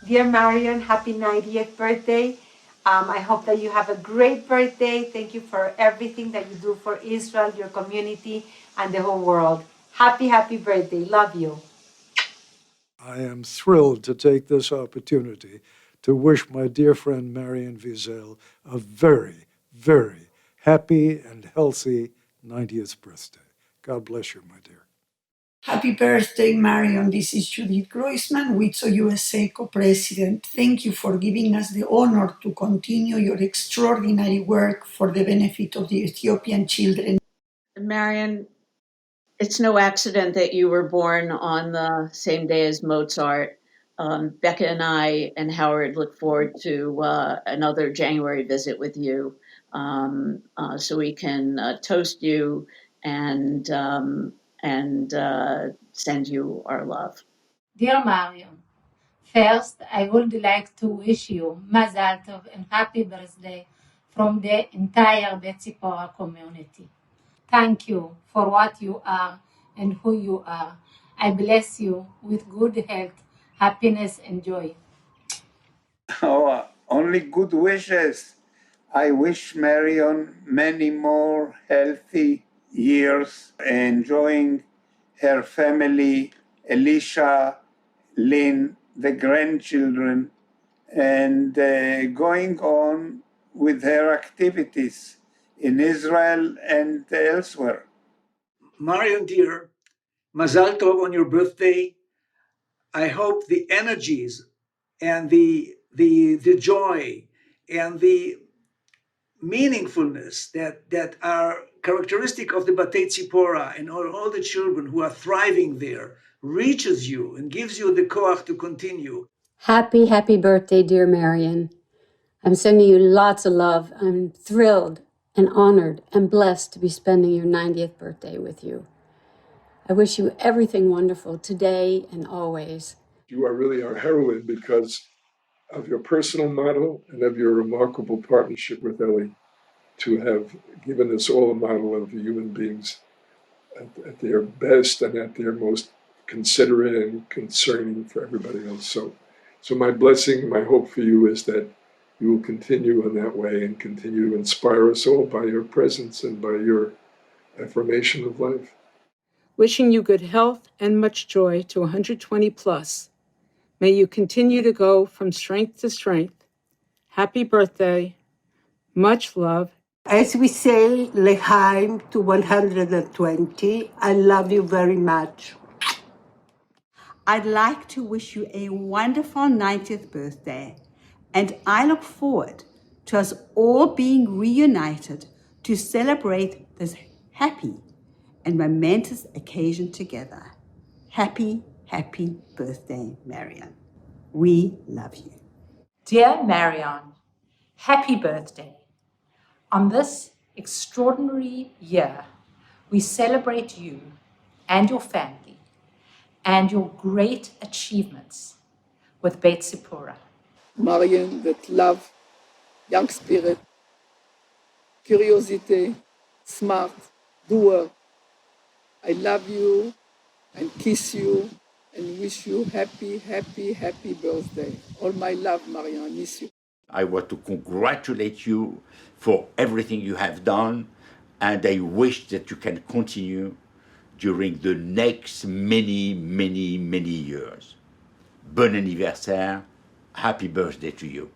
Dear Marion, happy 90th birthday. I hope that you have a great birthday. Thank you for everything that you do for Israel, your community, and the whole world. Happy, happy birthday. Love you. I am thrilled to take this opportunity to wish my dear friend Marion Wiesel a very, very happy and healthy 90th birthday. God bless you, my dear. Happy birthday, Marion. This is Judith Groisman, WITSO USA co-president. Thank you for giving us the honor to continue your extraordinary work for the benefit of the Ethiopian children. Marion, it's no accident that you were born on the same day as Mozart. Becca and I and Howard look forward to another January visit with you, so we can toast you and send you our love. Dear Marion, first I would like to wish you Mazal Tov and happy birthday from the entire Tzipora community. Thank you for what you are and who you are. I bless you with good health, happiness, and joy. Oh, only good wishes. I wish Marion many more healthy years, enjoying her family, Elisha, Lynn, the grandchildren, and going on with her activities in Israel and elsewhere. Marion, dear, Mazal Tov on your birthday. I hope the energies and the joy and the meaningfulness that are characteristic of the Batei Tzipora and all the children who are thriving there reaches you and gives you the koach to continue. Happy, happy birthday, dear Marion. I'm sending you lots of love. I'm thrilled and honored and blessed to be spending your 90th birthday with you. I wish you everything wonderful today and always. You are really our heroine because of your personal model and of your remarkable partnership with Ellie to have given us all a model of human beings at their best and at their most considerate and concerning for everybody else. So my blessing, my hope for you is that you will continue in that way and continue to inspire us all by your presence and by your affirmation of life. Wishing you good health and much joy to 120 plus. May you continue to go from strength to strength. Happy birthday. Much love. As we say, L'chaim to 120. I love you very much. I'd like to wish you a wonderful 90th birthday, and I look forward to us all being reunited to celebrate this happy and momentous occasion together. Happy, happy birthday, Marion. We love you. Dear Marion, happy birthday. On this extraordinary year, we celebrate you and your family and your great achievements with Beit Tzipora. Marion, that love, young spirit, curiosity, smart, doer. I love you and kiss you and wish you happy, happy, happy birthday. All my love, Marion. I miss you. I want to congratulate you for everything you have done, and I wish that you can continue during the next many, many, many years. Bon anniversaire. Happy birthday to you.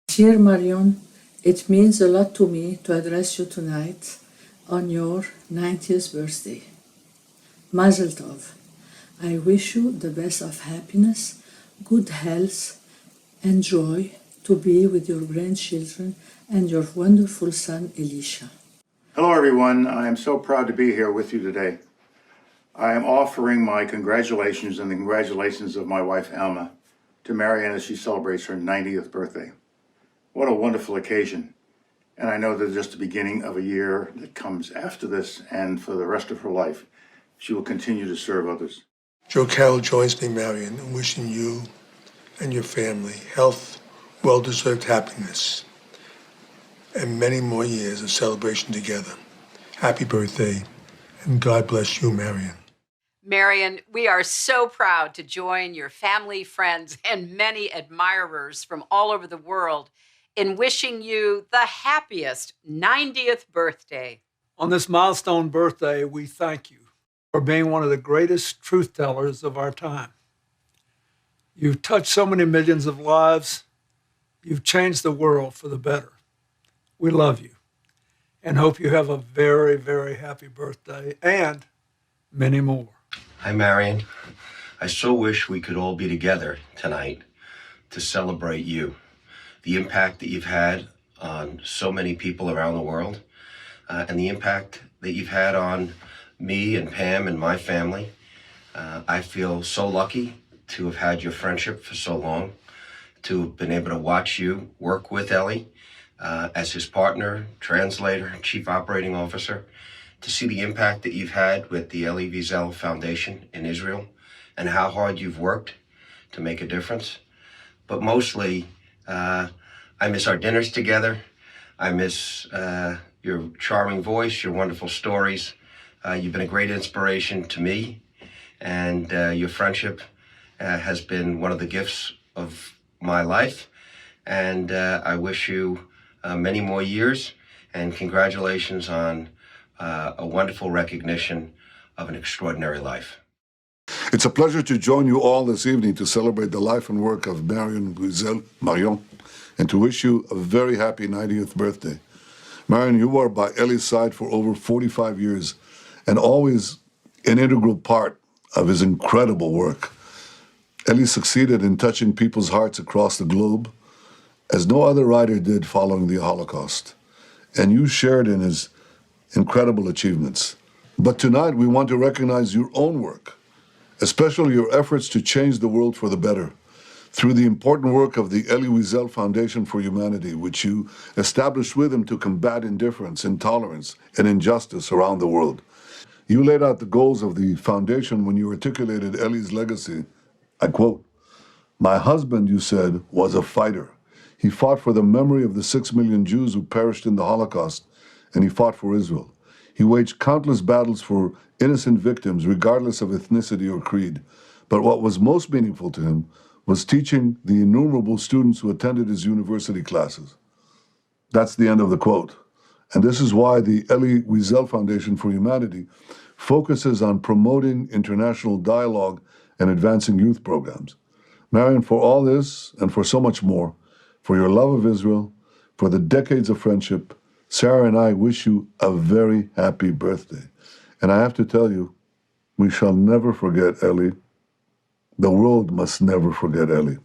Dear Marion, it means a lot to me to address you tonight on your 90th birthday. Mazel Tov. I wish you the best of happiness, good health, and joy to be with your grandchildren and your wonderful son, Elisha. Hello, everyone. I am so proud to be here with you today. I am offering my congratulations and the congratulations of my wife, Alma, to Marianne as she celebrates her 90th birthday. What a wonderful occasion. And I know that just the beginning of a year that comes after this, and for the rest of her life, she will continue to serve others. Joe Carroll joins me, Marion, in wishing you and your family health, well-deserved happiness, and many more years of celebration together. Happy birthday, and God bless you, Marion. Marion, we are so proud to join your family, friends, and many admirers from all over the world in wishing you the happiest 90th birthday. On this milestone birthday, we thank you for being one of the greatest truth tellers of our time. You've touched so many millions of lives. You've changed the world for the better. We love you and hope you have a very, very happy birthday and many more. Hi, Marion. I so wish we could all be together tonight to celebrate you, the impact that you've had on so many people around the world, and the impact that you've had on me and Pam and my family. I feel so lucky to have had your friendship for so long, to have been able to watch you work with Ellie as his partner, translator, chief operating officer, to see the impact that you've had with the Elie Wiesel Foundation in Israel and how hard you've worked to make a difference. But mostly, I miss our dinners together. I miss your charming voice, your wonderful stories. You've been a great inspiration to me, and your friendship has been one of the gifts of my life. And I wish you many more years, and congratulations on a wonderful recognition of an extraordinary life. It's a pleasure to join you all this evening to celebrate the life and work of Marion Wiesel, Marion, and to wish you a very happy 90th birthday. Marion, you were by Ellie's side for over 45 years and always an integral part of his incredible work. Ellie succeeded in touching people's hearts across the globe as no other writer did following the Holocaust, and you shared in his incredible achievements. But tonight we want to recognize your own work, especially your efforts to change the world for the better through the important work of the Elie Wiesel Foundation for Humanity, which you established with him to combat indifference, intolerance, and injustice around the world. You laid out the goals of the foundation when you articulated Ellie's legacy. I quote, "My husband," you said, "was a fighter. He fought for the memory of the 6 million Jews who perished in the Holocaust, and he fought for Israel. He waged countless battles for innocent victims, regardless of ethnicity or creed. But what was most meaningful to him was teaching the innumerable students who attended his university classes." That's the end of the quote. And this is why the Elie Wiesel Foundation for Humanity focuses on promoting international dialogue and advancing youth programs. Marion, for all this and for so much more, for your love of Israel, for the decades of friendship, Sarah and I wish you a very happy birthday. And I have to tell you, we shall never forget Ellie. The world must never forget Ellie.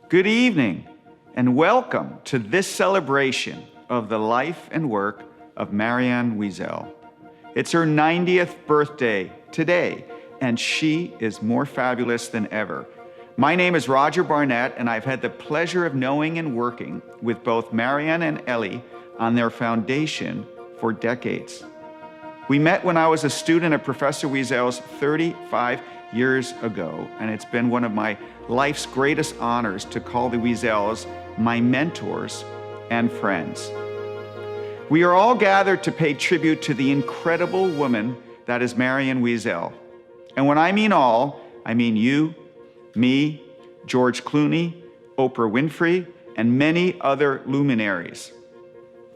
Good evening, and welcome to this celebration of the life and work of Marion Wiesel. It's her 90th birthday today, and she is more fabulous than ever. My name is Roger Barnett, and I've had the pleasure of knowing and working with both Marion and Ellie on their foundation for decades. We met when I was a student at Professor Wiesel's 35 years ago, and it's been one of my life's greatest honors to call the Wiesels my mentors and friends. We are all gathered to pay tribute to the incredible woman that is Marion Wiesel. And when I mean all, I mean you, me, George Clooney, Oprah Winfrey, and many other luminaries.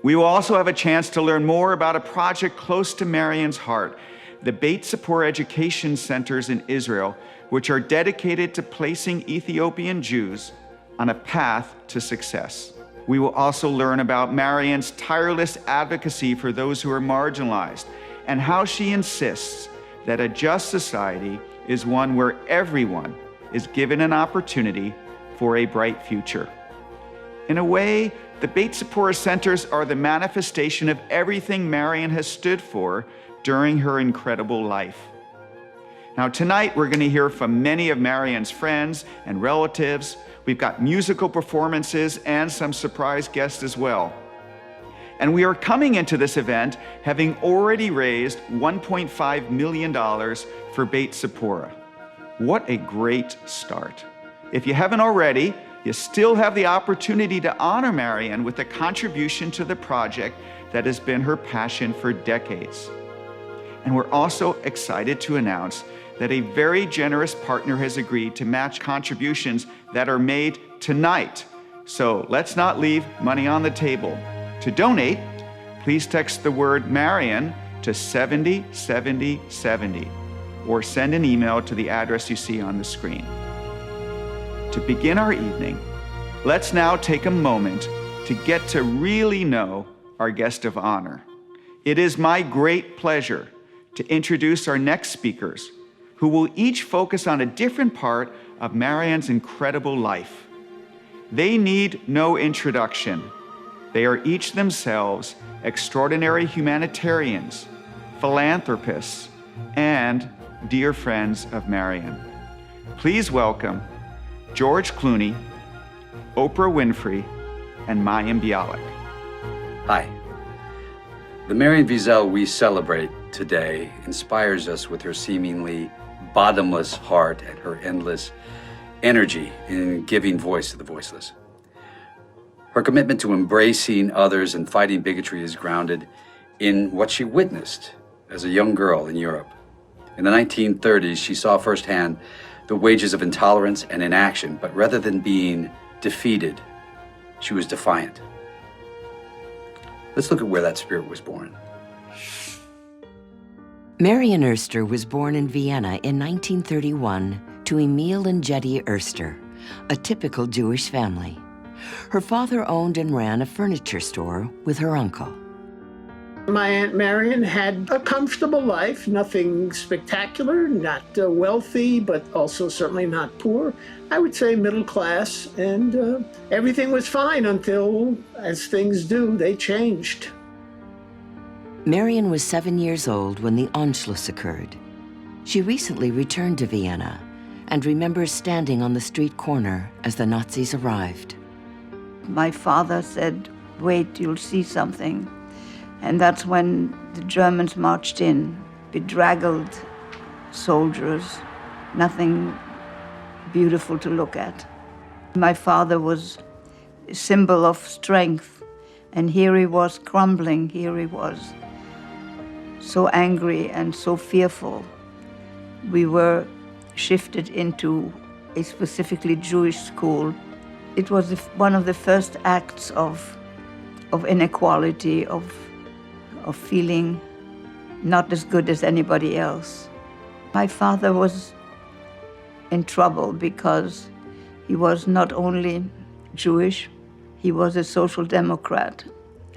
We will also have a chance to learn more about a project close to Marion's heart, the Beit Tzipora Education Centers in Israel, which are dedicated to placing Ethiopian Jews on a path to success. We will also learn about Marion's tireless advocacy for those who are marginalized and how she insists that a just society is one where everyone is given an opportunity for a bright future. In a way, the Beit Tzipora Centers are the manifestation of everything Marion has stood for during her incredible life. Now tonight, we're going to hear from many of Marion's friends and relatives. We've got musical performances and some surprise guests as well. And we are coming into this event having already raised $1.5 million for Beit Tzipora. What a great start. If you haven't already, you still have the opportunity to honor Marion with a contribution to the project that has been her passion for decades. And we're also excited to announce that a very generous partner has agreed to match contributions that are made tonight. So let's not leave money on the table. To donate, please text the word Marion to 707070 or send an email to the address you see on the screen. To begin our evening, let's now take a moment to get to really know our guest of honor. It is my great pleasure to introduce our next speakers, who will each focus on a different part of Marion's incredible life. They need no introduction. They are each themselves extraordinary humanitarians, philanthropists, and dear friends of Marion. Please welcome George Clooney, Oprah Winfrey, and Mayim Bialik. Hi. The Marion Wiesel we celebrate today inspires us with her seemingly bottomless heart and her endless energy in giving voice to the voiceless. Her commitment to embracing others and fighting bigotry is grounded in what she witnessed as a young girl in Europe. In the 1930s, she saw firsthand the wages of intolerance and inaction, but rather than being defeated, she was defiant. Let's look at where that spirit was born. Marion Erster was born in Vienna in 1931 to Emil and Jetty Erster, a typical Jewish family. Her father owned and ran a furniture store with her uncle. My Aunt Marion had a comfortable life, nothing spectacular, not wealthy, but also certainly not poor. I would say middle class, and everything was fine until, as things do, they changed. Marion was 7 years old when the Anschluss occurred. She recently returned to Vienna and remembers standing on the street corner as the Nazis arrived. My father said, "Wait, you'll see something." And that's when the Germans marched in, bedraggled soldiers, nothing beautiful to look at. My father was a symbol of strength, and here he was crumbling, here he was so angry and so fearful. We were shifted into a specifically Jewish school. It was one of the first acts of inequality, of feeling not as good as anybody else. My father was in trouble because he was not only Jewish, he was a social democrat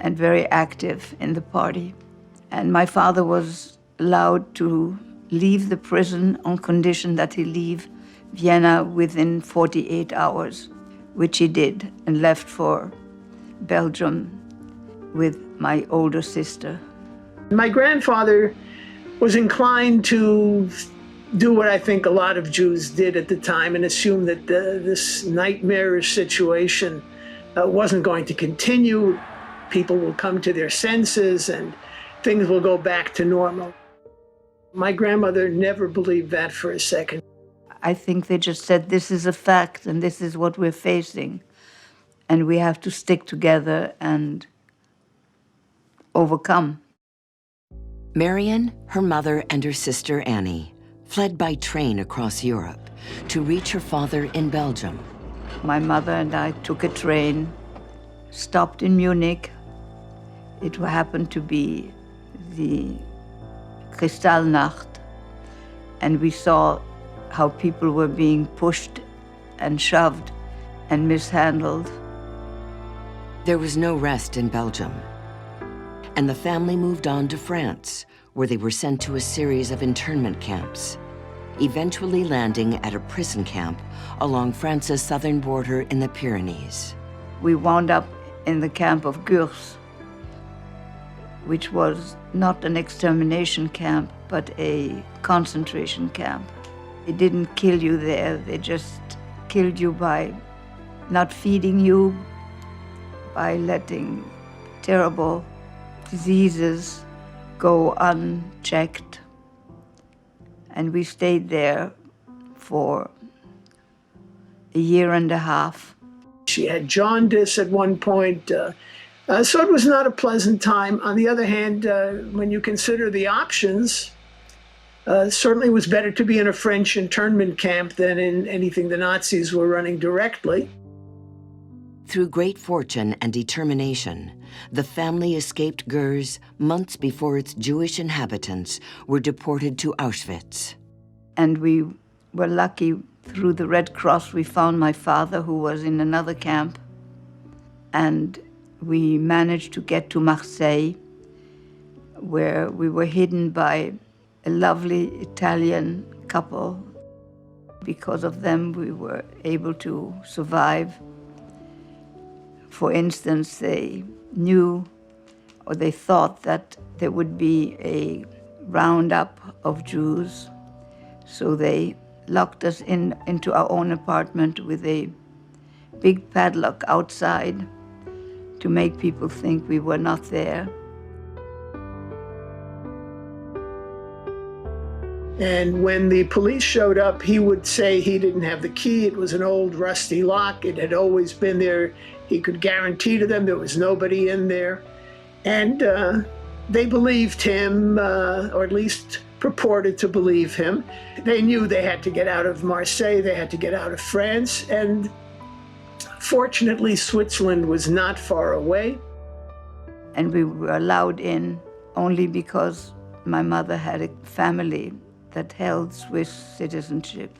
and very active in the party. And my father was allowed to leave the prison on condition that he leave Vienna within 48 hours, which he did, and left for Belgium with my older sister. My grandfather was inclined to do what I think a lot of Jews did at the time and assume that this nightmarish situation wasn't going to continue. People will come to their senses and things will go back to normal. My grandmother never believed that for a second. I think they just said, this is a fact and this is what we're facing. And we have to stick together and overcome. Marion, her mother, and her sister Annie fled by train across Europe to reach her father in Belgium. My mother and I took a train, stopped in Munich. It happened to be the Kristallnacht, and we saw how people were being pushed and shoved and mishandled. There was no rest in Belgium, and the family moved on to France, where they were sent to a series of internment camps, eventually landing at a prison camp along France's southern border in the Pyrenees. We wound up in the camp of Gurs, which was not an extermination camp, but a concentration camp. They didn't kill you there, they just killed you by not feeding you, by letting terrible diseases go unchecked. And we stayed there for a year and a half. She had jaundice at one point, so it was not a pleasant time. On the other hand, when you consider the options, certainly it was better to be in a French internment camp than in anything the Nazis were running directly. Through great fortune and determination, the family escaped Gurs months before its Jewish inhabitants were deported to Auschwitz. And we were lucky. Through the Red Cross, we found my father, who was in another camp. And we managed to get to Marseille, where we were hidden by a lovely Italian couple. Because of them, we were able to survive. For instance, they knew, or they thought, that there would be a roundup of Jews, so they locked us into our own apartment with a big padlock outside to make people think we were not there. And when the police showed up, he would say he didn't have the key. It was an old rusty lock. It had always been there. He could guarantee to them there was nobody in there. And they believed him, or at least purported to believe him. They knew they had to get out of Marseille, they had to get out of France, and fortunately Switzerland was not far away. And we were allowed in only because my mother had a family that held Swiss citizenship.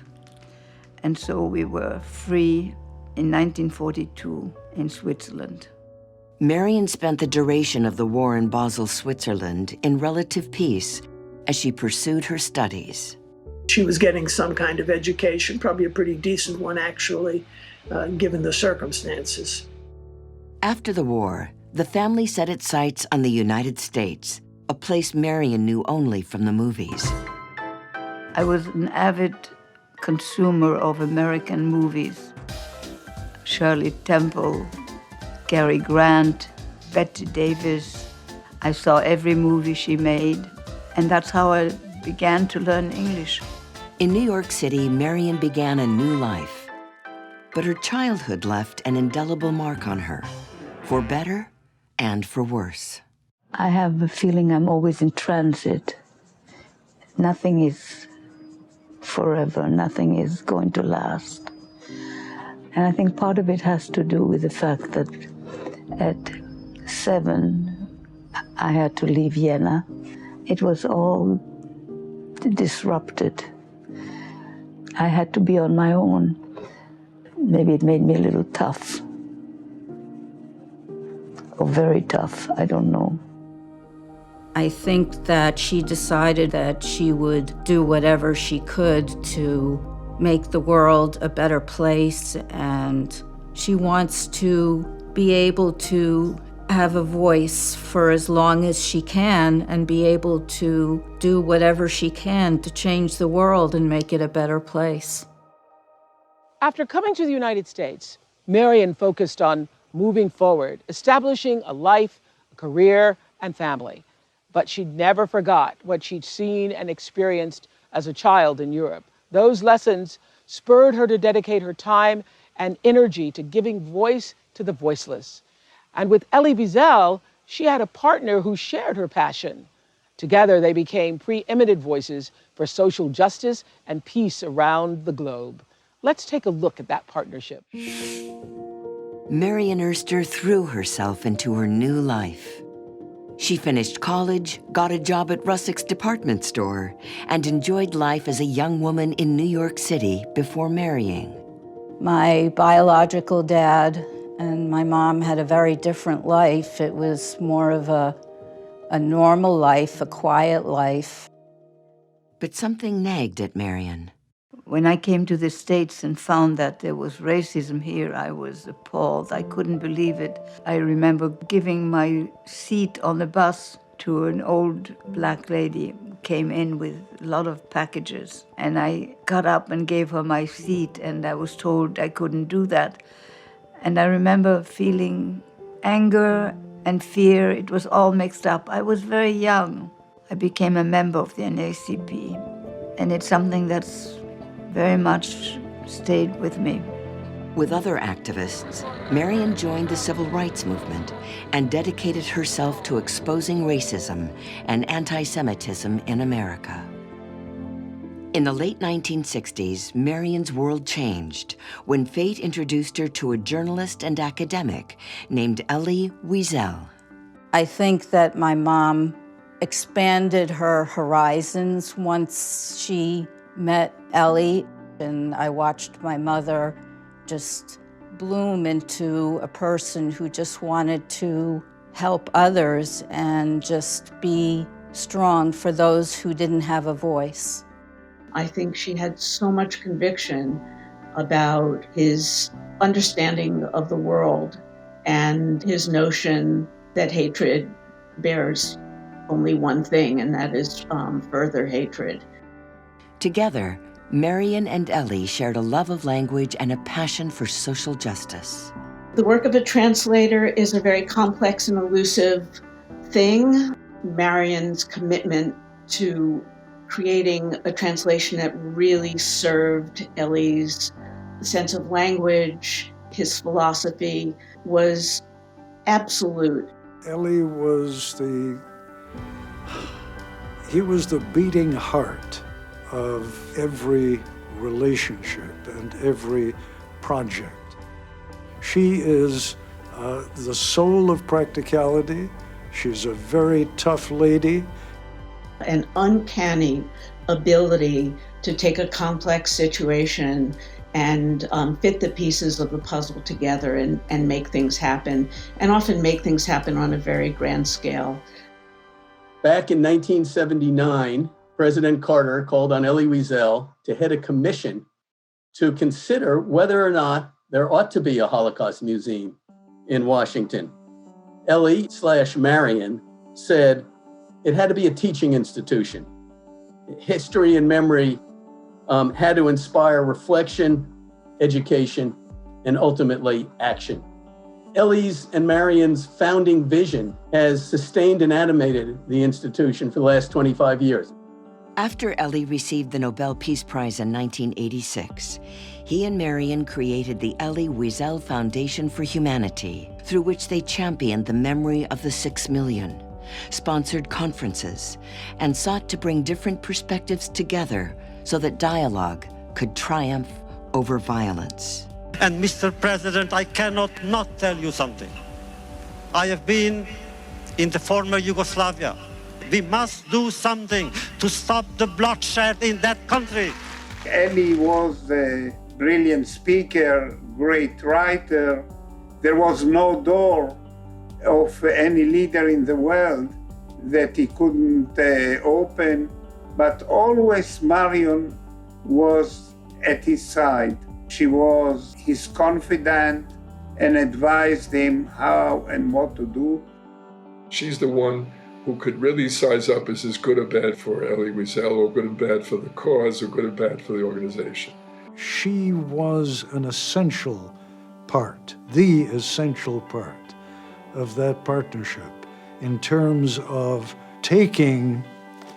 And so we were free in 1942 in Switzerland. Marion spent the duration of the war in Basel, Switzerland, in relative peace as she pursued her studies. She was getting some kind of education, probably a pretty decent one actually, given the circumstances. After the war, the family set its sights on the United States, a place Marion knew only from the movies. I was an avid consumer of American movies. Shirley Temple, Cary Grant, Bette Davis. I saw every movie she made, and that's how I began to learn English. In New York City, Marion began a new life. But her childhood left an indelible mark on her, for better and for worse. I have a feeling I'm always in transit. Nothing is forever, nothing is going to last. And I think part of it has to do with the fact that at 7, I had to leave Vienna. It was all disrupted. I had to be on my own. Maybe it made me a little tough. Or very tough, I don't know. I think that she decided that she would do whatever she could to make the world a better place, and she wants to be able to have a voice for as long as she can and be able to do whatever she can to change the world and make it a better place. After coming to the United States, Marion focused on moving forward, establishing a life, a career, and family. But she never forgot what she'd seen and experienced as a child in Europe. Those lessons spurred her to dedicate her time and energy to giving voice to the voiceless. And with Elie Wiesel, she had a partner who shared her passion. Together, they became preeminent voices for social justice and peace around the globe. Let's take a look at that partnership. Marion Erster threw herself into her new life. She finished college, got a job at Russack's department store, and enjoyed life as a young woman in New York City before marrying. My biological dad and my mom had a very different life. It was more of a normal life, a quiet life. But something nagged at Marion. When I came to the States and found that there was racism here, I was appalled. I couldn't believe it. I remember giving my seat on the bus to an old black lady who came in with a lot of packages. And I got up and gave her my seat, and I was told I couldn't do that. And I remember feeling anger and fear. It was all mixed up. I was very young. I became a member of the NAACP, and it's something that's very much stayed with me. With other activists, Marion joined the civil rights movement and dedicated herself to exposing racism and anti-Semitism in America. In the late 1960s, Marion's world changed when fate introduced her to a journalist and academic named Elie Wiesel. I think that my mom expanded her horizons once she met Elie, and I watched my mother just bloom into a person who just wanted to help others and just be strong for those who didn't have a voice. I think she had so much conviction about his understanding of the world and his notion that hatred bears only one thing, and that is further hatred. Together, Marion and Elie shared a love of language and a passion for social justice. The work of a translator is a very complex and elusive thing. Marion's commitment to creating a translation that really served Elie's sense of language, his philosophy, was absolute. Elie was the beating heart of every relationship and every project. She is the soul of practicality. She's a very tough lady. An uncanny ability to take a complex situation and fit the pieces of the puzzle together and make things happen, and often make things happen on a very grand scale. Back in 1979, President Carter called on Elie Wiesel to head a commission to consider whether or not there ought to be a Holocaust museum in Washington. Elie/Marion said it had to be a teaching institution. History and memory had to inspire reflection, education, and ultimately action. Elie's and Marion's founding vision has sustained and animated the institution for the last 25 years. After Elie received the Nobel Peace Prize in 1986, he and Marion created the Elie Wiesel Foundation for Humanity, through which they championed the memory of the 6 million, sponsored conferences, and sought to bring different perspectives together so that dialogue could triumph over violence. And Mr. President, I cannot not tell you something. I have been in the former Yugoslavia. We must do something to stop the bloodshed in that country. Elie was a brilliant speaker, great writer. There was no door of any leader in the world that he couldn't open, but always Marion was at his side. She was his confidant and advised him how and what to do. She's the one who could really size up as good or bad for Elie Wiesel, or good or bad for the cause, or good or bad for the organization. She was an essential part, the essential part of that partnership in terms of taking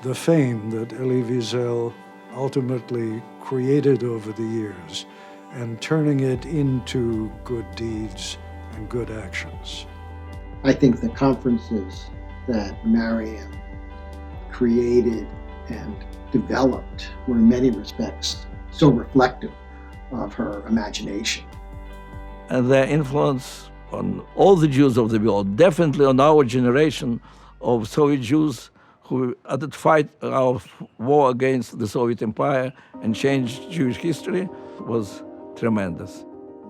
the fame that Elie Wiesel ultimately created over the years and turning it into good deeds and good actions. I think the conferences that Marion created and developed were in many respects so reflective of her imagination. And their influence on all the Jews of the world, definitely on our generation of Soviet Jews who had to fight our war against the Soviet Empire and changed Jewish history, was tremendous.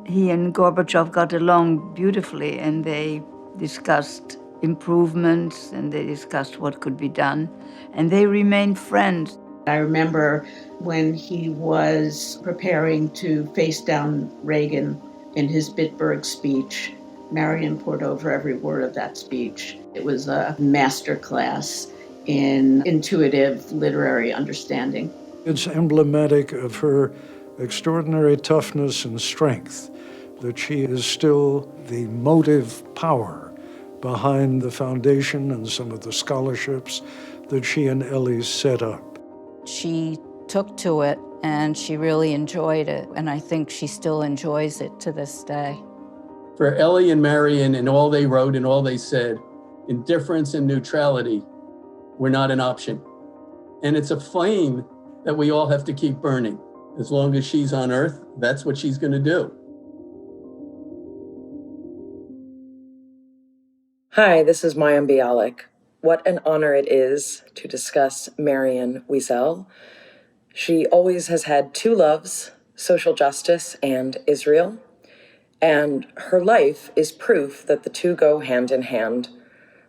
He and Gorbachev got along beautifully, and they discussed improvements and they discussed what could be done, and they remained friends. I remember when he was preparing to face down Reagan in his Bitburg speech, Marion poured over every word of that speech. It was a master class in intuitive literary understanding. It's emblematic of her extraordinary toughness and strength, that she is still the motive power behind the foundation and some of the scholarships that she and Ellie set up. She took to it and she really enjoyed it, and I think she still enjoys it to this day. For Ellie and Marion and all they wrote and all they said, indifference and neutrality were not an option. And it's a flame that we all have to keep burning. As long as she's on Earth, that's what she's going to do. Hi, this is Mayim Bialik. What an honor it is to discuss Marion Wiesel. She always has had two loves, social justice and Israel. And her life is proof that the two go hand in hand.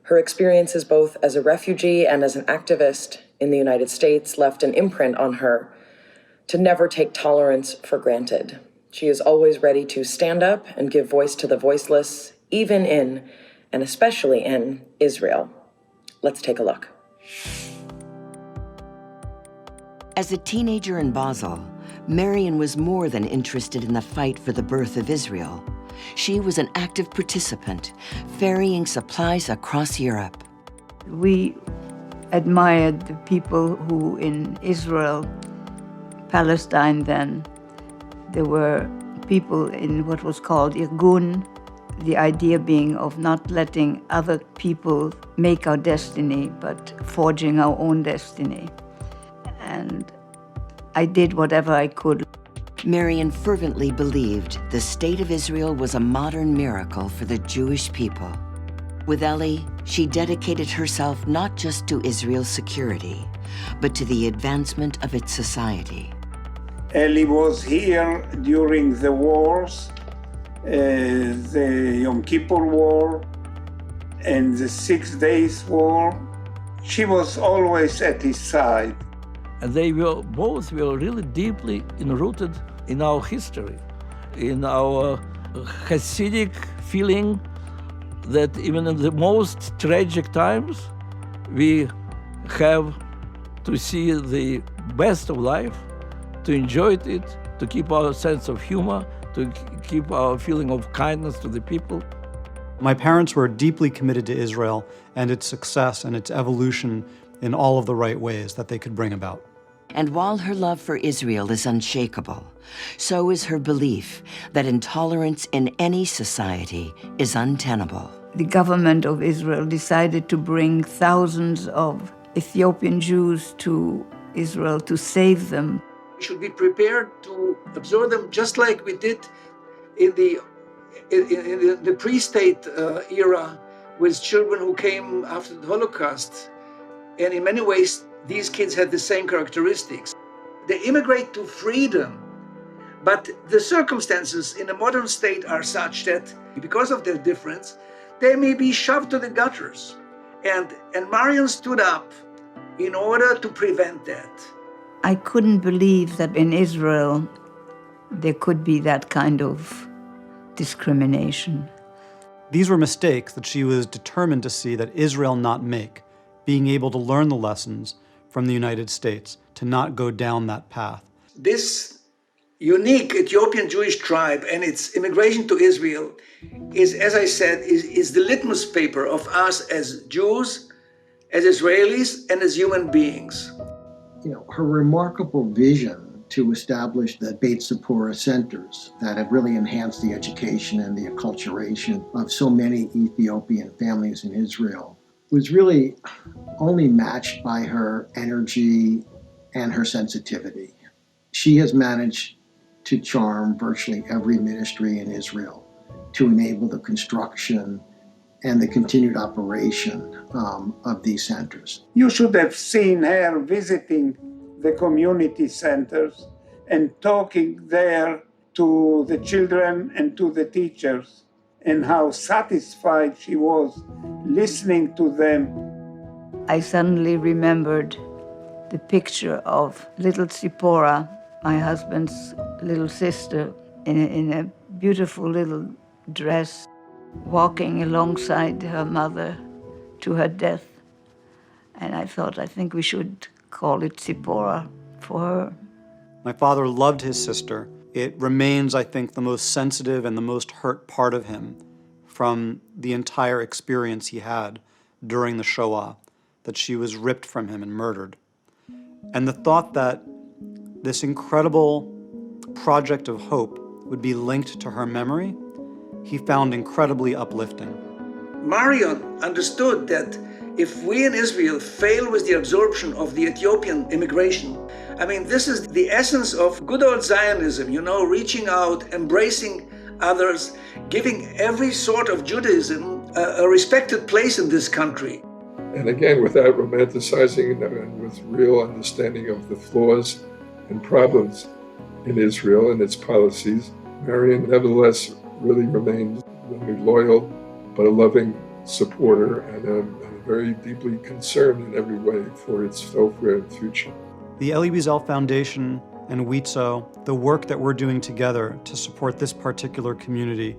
Her experiences both as a refugee and as an activist in the United States left an imprint on her to never take tolerance for granted. She is always ready to stand up and give voice to the voiceless, even in, and especially in, Israel. Let's take a look. As a teenager in Basel, Marion was more than interested in the fight for the birth of Israel. She was an active participant, ferrying supplies across Europe. We admired the people who in Israel, Palestine then, there were people in what was called Irgun, the idea being of not letting other people make our destiny, but forging our own destiny. And I did whatever I could. Marion fervently believed the State of Israel was a modern miracle for the Jewish people. With Ellie, she dedicated herself not just to Israel's security, but to the advancement of its society. Ellie was here during the wars, the Yom Kippur War and the 6 Days War. She was always at his side. And they were both really deeply enrooted in our history, in our Hasidic feeling that even in the most tragic times, we have to see the best of life, to enjoy it, to keep our sense of humor, to keep our feeling of kindness to the people. My parents were deeply committed to Israel and its success and its evolution in all of the right ways that they could bring about. And while her love for Israel is unshakable, so is her belief that intolerance in any society is untenable. The government of Israel decided to bring thousands of Ethiopian Jews to Israel to save them. We should be prepared to absorb them just like we did in the pre-state era with children who came after the Holocaust. And in many ways, these kids had the same characteristics. They immigrate to freedom, but the circumstances in a modern state are such that because of their difference, they may be shoved to the gutters. And Marion stood up in order to prevent that. I couldn't believe that in Israel there could be that kind of discrimination. These were mistakes that she was determined to see that Israel not make, being able to learn the lessons from the United States, to not go down that path. This unique Ethiopian Jewish tribe and its immigration to Israel is, as I said, is the litmus paper of us as Jews, as Israelis, and as human beings. You know, her remarkable vision to establish the Beit Tzipora centers that have really enhanced the education and the acculturation of so many Ethiopian families in Israel was really only matched by her energy and her sensitivity. She has managed to charm virtually every ministry in Israel to enable the construction and the continued operation of these centers. You should have seen her visiting the community centers and talking there to the children and to the teachers, and how satisfied she was listening to them. I suddenly remembered the picture of little Tzipora, my husband's little sister, in a beautiful little dress, walking alongside her mother to her death. And I thought, I think we should call it Tzipora for her. My father loved his sister. It remains, I think, the most sensitive and the most hurt part of him from the entire experience he had during the Shoah, that she was ripped from him and murdered. And the thought that this incredible project of hope would be linked to her memory, he found incredibly uplifting. Marion understood that if we in Israel fail with the absorption of the Ethiopian immigration, I mean, this is the essence of good old Zionism, reaching out, embracing others, giving every sort of Judaism a respected place in this country. And again, without romanticizing and with real understanding of the flaws and problems in Israel and its policies, Marion nevertheless really remains loyal, but a loving supporter and very deeply concerned in every way for its welfare and future. The Elie Wiesel Foundation and WITSO, the work that we're doing together to support this particular community,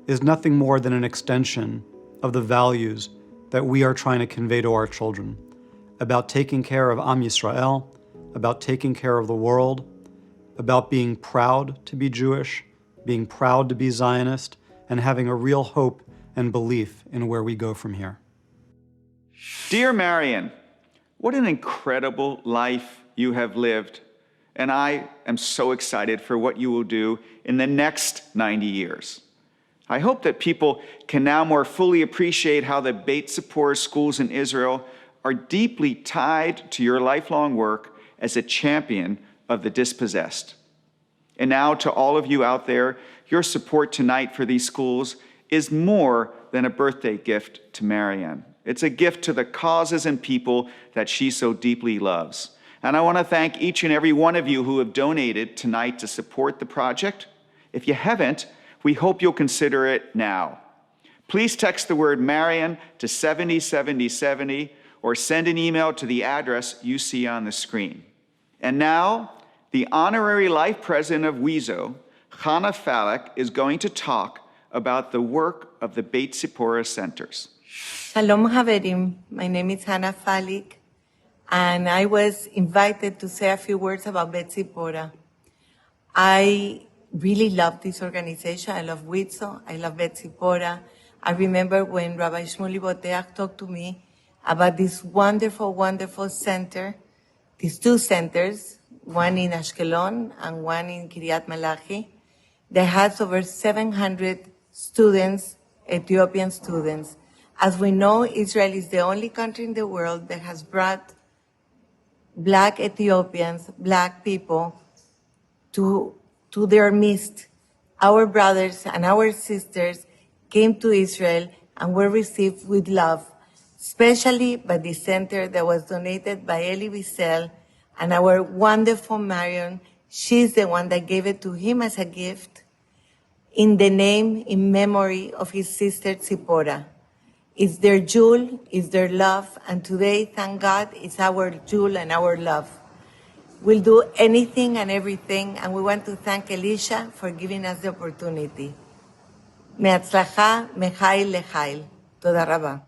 is nothing more than an extension of the values that we are trying to convey to our children about taking care of Am Yisrael, about taking care of the world, about being proud to be Jewish, being proud to be Zionist, and having a real hope and belief in where we go from here. Dear Marion, what an incredible life you have lived, and I am so excited for what you will do in the next 90 years. I hope that people can now more fully appreciate how the Beit Tzipora schools in Israel are deeply tied to your lifelong work as a champion of the dispossessed. And now to all of you out there, your support tonight for these schools is more than a birthday gift to Marianne. It's a gift to the causes and people that she so deeply loves. And I want to thank each and every one of you who have donated tonight to support the project. If you haven't, we hope you'll consider it now. Please text the word Marion to 707070 or send an email to the address you see on the screen. And now, the honorary life president of WIZO, Hannah Falek, is going to talk about the work of the Beit Tzipora centers. Shalom Haverim, my name is Hannah Falek, and I was invited to say a few words about Beit Tzipora. I really love this organization. I love WITSO, I love Beit Tzipora. I remember when Rabbi Shmuley Boteach talked to me about this wonderful, wonderful center, these two centers, one in Ashkelon and one in Kiryat Malachi, that has over 700 students, Ethiopian students. As we know, Israel is the only country in the world that has brought Black Ethiopians, Black people, to their midst. Our brothers and our sisters came to Israel and were received with love, especially by the center that was donated by Elie Wiesel and our wonderful Marion. She's the one that gave it to him as a gift in the name, in memory of his sister Tzipora. It's their jewel, it's their love, and today, thank God, it's our jewel and our love. We'll do anything and everything, and we want to thank Elisha for giving us the opportunity. Me'atzlacha, mechail lechail. Toda rabba.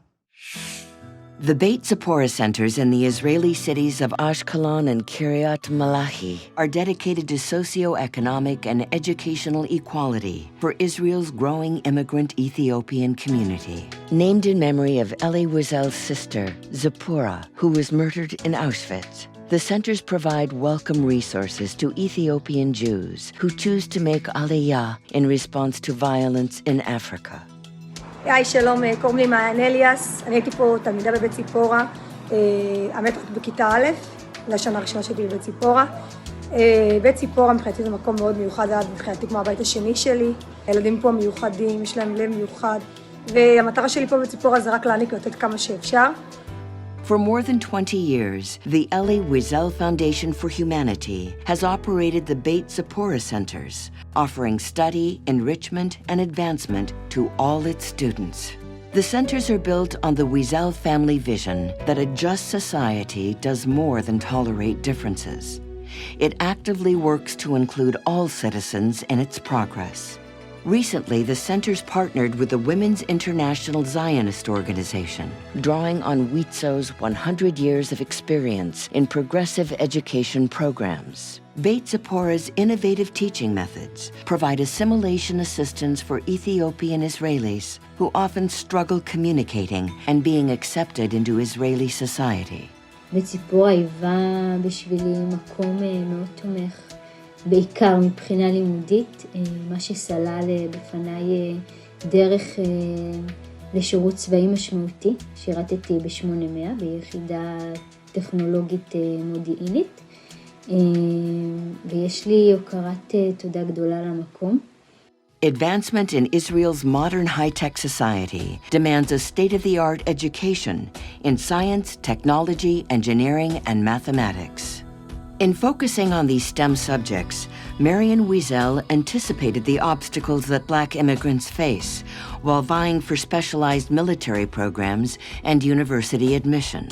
The Beit Tzipora centers in the Israeli cities of Ashkelon and Kiryat Malachi are dedicated to socioeconomic and educational equality for Israel's growing immigrant Ethiopian community. Named in memory of Elie Wiesel's sister, Tzipora, who was murdered in Auschwitz, the centers provide welcome resources to Ethiopian Jews who choose to make Aliyah in response to violence in Africa. היי, שלום, קוראים לי מעיין אליאס, אני הייתי פה תלמידה בבית ציפורה, האמת רק בכיתה א', לשנה הראשונה שלי בבית ציפורה. בית ציפורה מבחינתי זה מקום מאוד מיוחד, זה היה מבחינתי כמו הבית השני שלי. הילדים פה מיוחדים, יש להם לב מיוחד, והמטרה שלי פה בציפורה זה רק להעניק ולתת כמה שאפשר. For more than 20 years, the Elie Wiesel Foundation for Humanity has operated the Beit Tzipora Centers, offering study, enrichment, and advancement to all its students. The centers are built on the Wiesel family vision that a just society does more than tolerate differences. It actively works to include all citizens in its progress. Recently, the centers partnered with the Women's International Zionist Organization, drawing on WITSO's 100 years of experience in progressive education programs. Beit Zippora's innovative teaching methods provide assimilation assistance for Ethiopian Israelis who often struggle communicating and being accepted into Israeli society. בית ציפורה היווה בשבילי מקום מאוד תומך. בעיקר מבחינה לימודית, מה שסלל בפניי דרך לשירות צבאי משמעותי. שירתתי ב-800 ביחידה טכנולוגית מודיעינית, ויש לי הוקרת תודה גדולה למקום. Advancement in Israel's modern high-tech society demands a state-of-the-art education in science, technology, engineering, and mathematics. In focusing on these STEM subjects, Marion Wiesel anticipated the obstacles that Black immigrants face while vying for specialized military programs and university admission.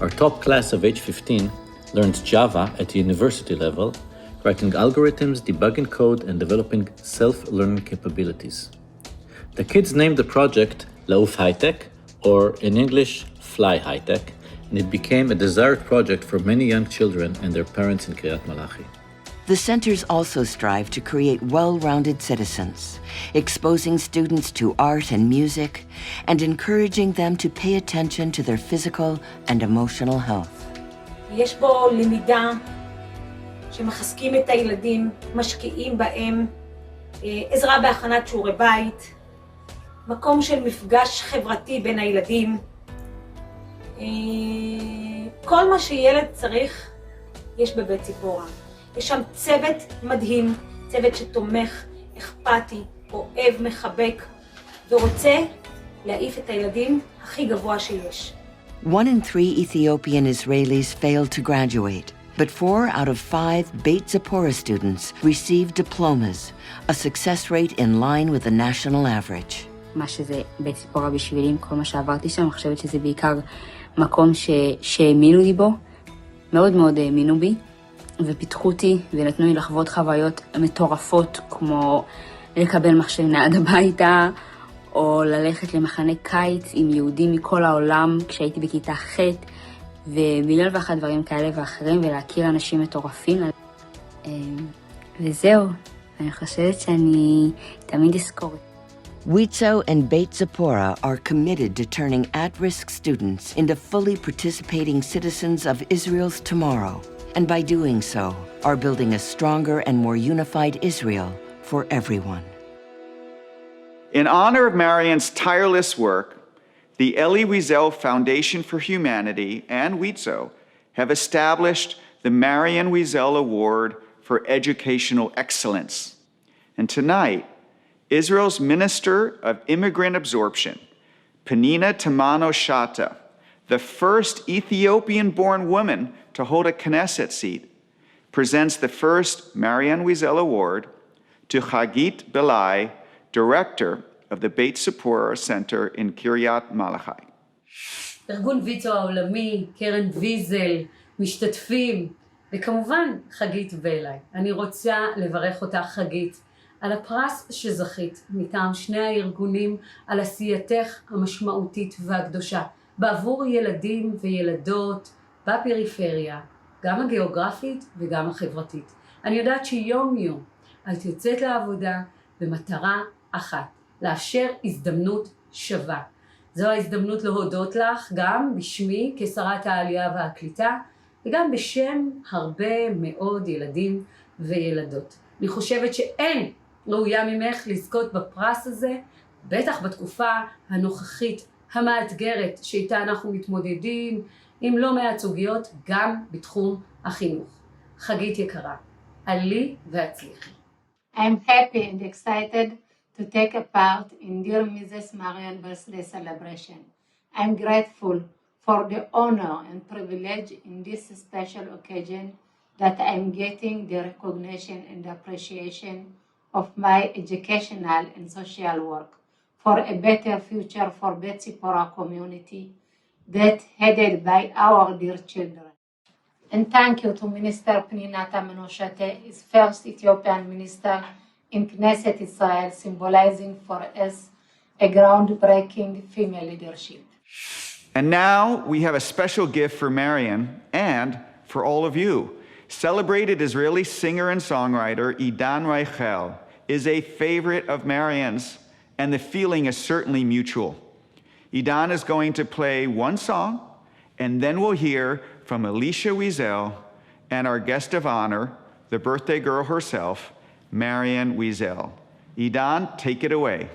Our top class of age 15 learns Java at the university level, writing algorithms, debugging code, and developing self-learning capabilities. The kids named the project Lauf High-Tech, or in English, Fly High-Tech, and it became a desired project for many young children and their parents in Kiryat Malachi. The centers also strive to create well-rounded citizens, exposing students to art and music, and encouraging them to pay attention to their physical and emotional health. יש בו למידה שמחזקים את הילדים, משקיעים בהם, עזרה בהכנת שיעורי בית, מקום של מפגש חברתי בין הילדים. כל מה שילד צריך יש בבית ציפורה. יש שם צוות מדהים, צוות שתומך, אכפתי, אוהב, מחבק, ורוצה להעיף את הילדים הכי גבוה שיש. 1 in 3 Ethiopian Israelis failed to graduate, but 4 out of 5 Beit Tzipora students received diplomas, a success rate in line with the national average. מה שזה בית ציפורה בשבילי, כל מה שעברתי שם, אני חושבת שזה בעיקר מקום שהאמינו לי בו, מאוד מאוד האמינו בי, ופיתחו אותי ונתנו לי לחוות חוויות מטורפות, כמו לקבל מחשב נייד הביתה, או ללכת למחנה קיץ עם יהודים מכל העולם כשהייתי בכיתה ח' ומיליון ואחת דברים כאלה ואחרים, ולהכיר אנשים מטורפים. וזהו, אני חושבת שאני תמיד אזכור. WITSO and Beit Tzipora are committed to turning at-risk students into fully participating citizens of Israel's tomorrow, and by doing so, are building a stronger and more unified Israel for everyone. In honor of Marion's tireless work, the Elie Wiesel Foundation for Humanity and WITSO have established the Marion Wiesel Award for Educational Excellence. And tonight, Israel's Minister of Immigrant Absorption, Penina Tamano-Shata, the first Ethiopian-born woman to hold a Knesset seat, presents the first Marion Wiesel Award to Chagit Belai, Director of the Beit Tzipora Center in Kiryat Malachi. ארגון ויצו העולמי, קרן ויזל, משתתפים, וכמובן חגית בלעי. אני רוצה לברך אותך חגית על הפרס שזכית מטעם שני הארגונים, על עשייתך המשמעותית והקדושה בעבור ילדים וילדות בפריפריה, גם הגיאוגרפית וגם החברתית. אני יודעת שיום יום את יוצאת לעבודה במטרה אחת, לאפשר הזדמנות שווה. זו ההזדמנות להודות לך גם בשמי כשרת העלייה והקליטה, וגם בשם הרבה מאוד ילדים וילדות. אני חושבת שאין ראויה ממך לזכות בפרס הזה, בטח בתקופה הנוכחית המאתגרת שאיתה אנחנו מתמודדים עם לא מעט סוגיות גם בתחום החינוך. חגית יקרה, עלי והצליחי. I'm happy and excited to take a part in dear Mrs. Marion birthday celebration. I'm grateful for the honor and privilege in this special occasion that I'm getting the recognition and appreciation of my educational and social work for a better future for the Tzipora community that headed by our dear children. And thank you to Minister Pninata Menoshete, his first Ethiopian minister in Knesset Israel, symbolizing for us a groundbreaking female leadership. And now we have a special gift for Marion and for all of you. Celebrated Israeli singer and songwriter Idan Reichel is a favorite of Marion's, and the feeling is certainly mutual. Idan is going to play one song, and then we'll hear from Alicia Wiesel and our guest of honor, the birthday girl herself, Marion Wiesel. Idan, take it away.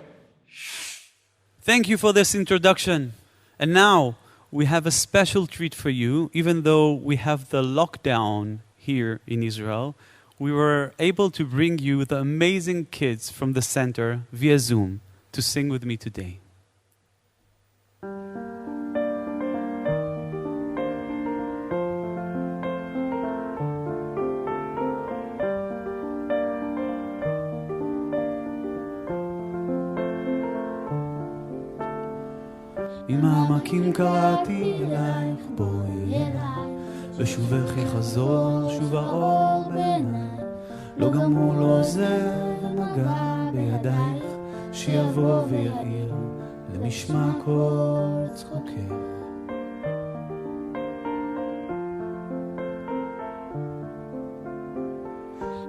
Thank you for this introduction. And now we have a special treat for you. Even though we have the lockdown here in Israel, we were able to bring you the amazing kids from the center via Zoom to sing with me today. עם העמקים קראתי אלייך, בואי אליי, ושובך יחזור, שוב האור בעיניי, לא גמור לא עוזר, ומגע בידייך, שיבוא ויעיר, למשמע כל צחוקך.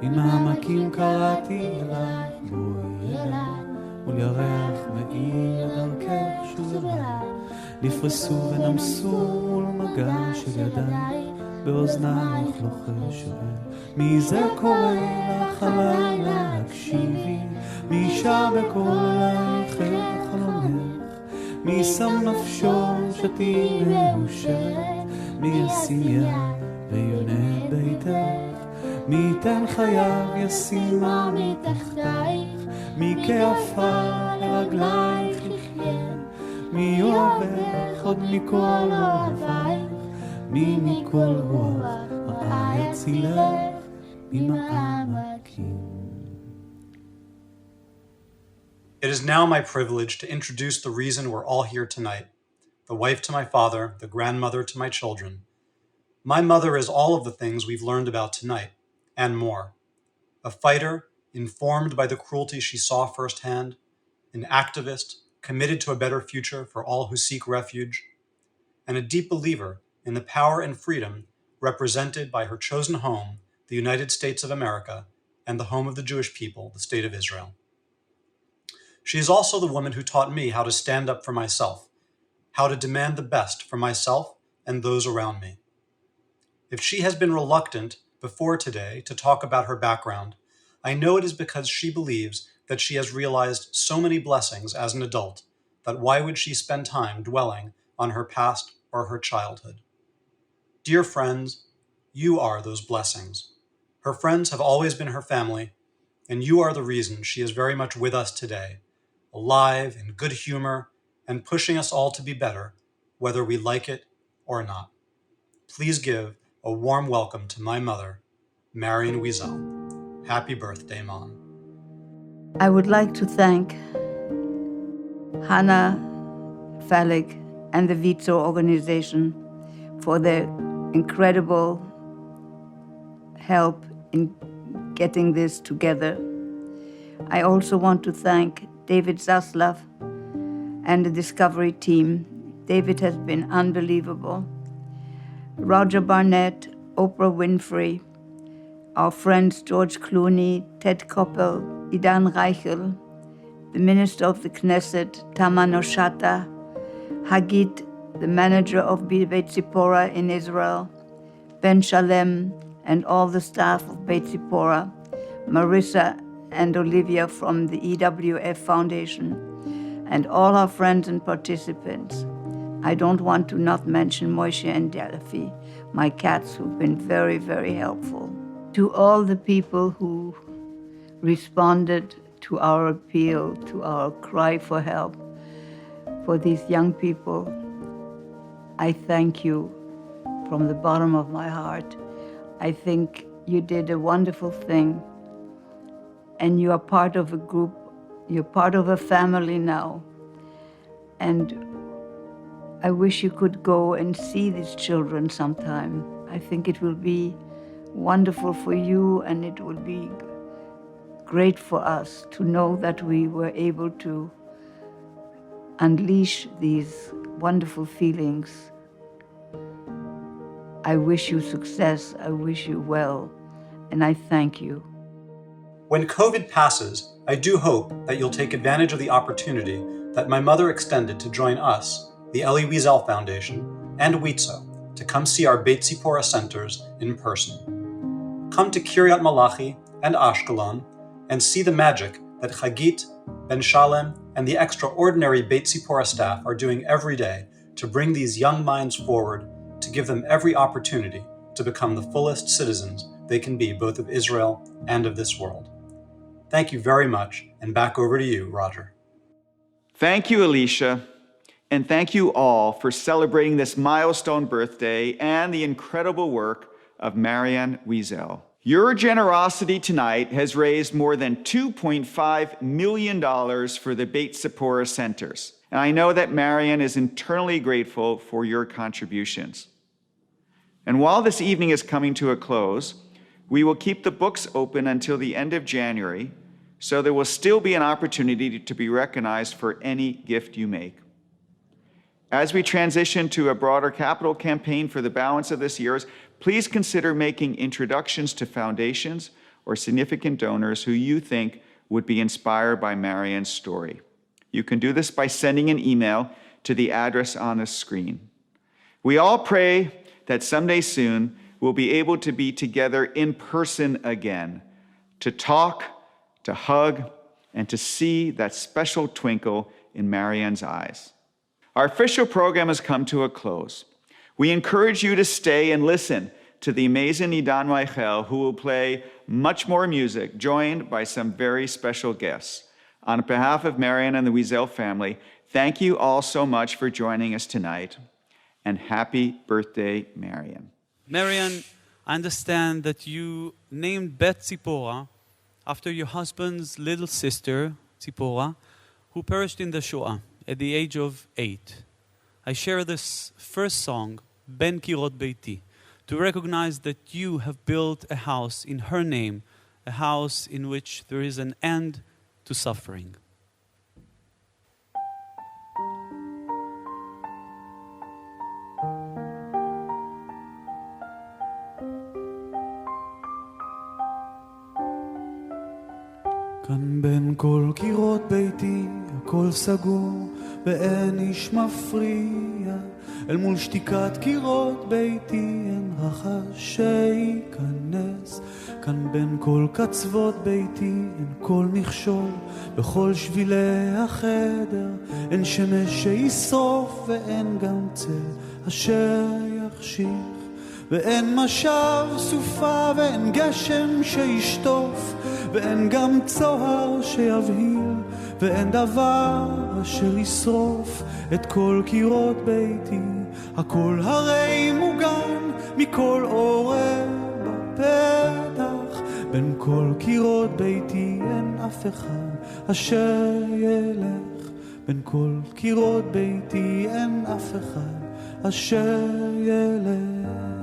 עם העמקים קראתי אלייך, בואי אליי, מול ירח מאיר דרכך שוב אליי, נפרסו ונמסו מול מגע של ידיי, באוזנייך לוחש שואל, מי זה קורא לך הלילה הקשיבי, מי שר בקולייך אל חלומך, מי שם נפשו שתי מאושרת, מי ישים יד ויונה ביתך, מי ייתן חייו ישימה מתחתייך, מי כעפר לרגלייך יחיה, מי אוהבך עוד מכל אוהבייך, מי מכל רוח רעה יצילך ממעמקים. It is now my privilege to introduce the reason we're all here tonight, the wife to my father, the grandmother to my children. My mother is all of the things we've learned about tonight, and more. A fighter, informed by the cruelty she saw firsthand, an activist, committed to a better future for all who seek refuge, and a deep believer in the power and freedom represented by her chosen home, the United States of America, and the home of the Jewish people, the State of Israel. She is also the woman who taught me how to stand up for myself, how to demand the best for myself and those around me. If she has been reluctant before today to talk about her background, I know it is because she believes that she has realized so many blessings as an adult that why would she spend time dwelling on her past or her childhood? Dear friends, you are those blessings. Her friends have always been her family, and you are the reason she is very much with us today, alive in good humor and pushing us all to be better, whether we like it or not. Please give a warm welcome to my mother, Marion Wiesel. Happy birthday, Mom. I would like to thank Hannah Falik and the Vizo organization for their incredible help in getting this together. I also want to thank David Zaslav and the Discovery team. David has been unbelievable. Roger Barnett, Oprah Winfrey, our friends George Clooney, Ted Koppel, Idan Reichel, the Minister of the Knesset, Taman Oshata, Hagit, the manager of Beit Tzipora in Israel, Ben Shalem, and all the staff of Beit Tzipora, Marissa and Olivia from the EWF Foundation, and all our friends and participants. I don't want to not mention Moshe and Delphi, my cats who've been very, very helpful. To all the people who responded to our appeal, to our cry for help, for these young people, I thank you from the bottom of my heart. I think you did a wonderful thing, and you are part of a group, you're part of a family now. And I wish you could go and see these children sometime. I think it will be wonderful for you, and it will be great for us to know that we were able to unleash these wonderful feelings. I wish you success, I wish you well, and I thank you. When COVID passes, I do hope that you'll take advantage of the opportunity that my mother extended to join us, the Elie Wiesel Foundation, and WITZO, to come see our Beit Tzipora centers in person. Come to Kiryat Malachi and Ashkelon and see the magic that Chagit, Ben Shalem, and the extraordinary Beit Tzipora staff are doing every day to bring these young minds forward, to give them every opportunity to become the fullest citizens they can be, both of Israel and of this world. Thank you very much, and back over to you, Roger. Thank you, Alicia, and thank you all for celebrating this milestone birthday and the incredible work of Marianne Wiesel. Your generosity tonight has raised more than $2.5 million for the Beit Tzipora centers, and I know that Marianne is eternally grateful for your contributions. And while this evening is coming to a close, we will keep the books open until the end of January, so there will still be an opportunity to be recognized for any gift you make. As we transition to a broader capital campaign for the balance of this year, please consider making introductions to foundations or significant donors who you think would be inspired by Marianne's story. You can do this by sending an email to the address on the screen. We all pray that someday soon we'll be able to be together in person again, to talk, to hug, and to see that special twinkle in Marianne's eyes. Our official program has come to a close. We encourage you to stay and listen to the amazing Idan Michael, who will play much more music, joined by some very special guests. On behalf of Marianne and the Wiesel family, thank you all so much for joining us tonight, and happy birthday, Marianne. Marianne, I understand that you named Bet Tzipora after your husband's little sister, Tzipora, who perished in the Shoah at the age of 8. I share this first song, Ben Kirot Beiti, to recognize that you have built a house in her name, a house in which there is an end to suffering. כאן בין כל קירות ביתי הכל סגור ואין איש מפריע אל מול שתיקת קירות ביתי אין רחש שייכנס כאן בין כל קצוות ביתי אין כל מכשול בכל שבילי החדר אין שמש שישרוף ואין גם צל אשר יחשיך ואין משב סופה ואין גשם שישטוף ואין גם צוהר שיבהיל ואין דבר אשר ישרוף את כל קירות ביתי הכל הרי מוגן מכל עורר בפתח בין כל קירות ביתי אין אף אחד אשר ילך בין כל קירות ביתי אין אף אחד אשר ילך